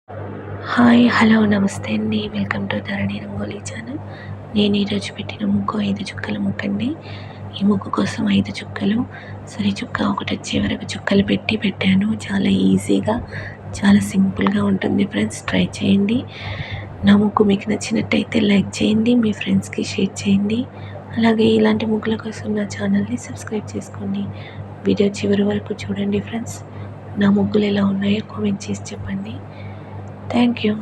Hi hello నమస్తే అండి. Welcome to Dharani rangoli channel. నేను ఈరోజు పెట్టిన ముగ్గు 5 చుక్కల ముగ్గు. ఈ ముగ్గు కోసం 5 చుక్కలు, సరి చుక్క ఒకటి వచ్చే వరకు చుక్కలు పెట్టాను. చాలా ఈజీగా, చాలా సింపుల్గా ఉంటుంది ఫ్రెండ్స్. ట్రై చేయండి. నా ముగ్గు మీకు నచ్చినట్టయితే లైక్ చేయండి, మీ ఫ్రెండ్స్కి షేర్ చేయండి. అలాగే ఇలాంటి ముగ్గుల కోసం నా ఛానల్ని సబ్స్క్రైబ్ చేసుకోండి. వీడియో చివరి వరకు చూడండి ఫ్రెండ్స్. నా ముగ్గులు ఎలా ఉన్నాయో కామెంట్ చేసి చెప్పండి. Thank you.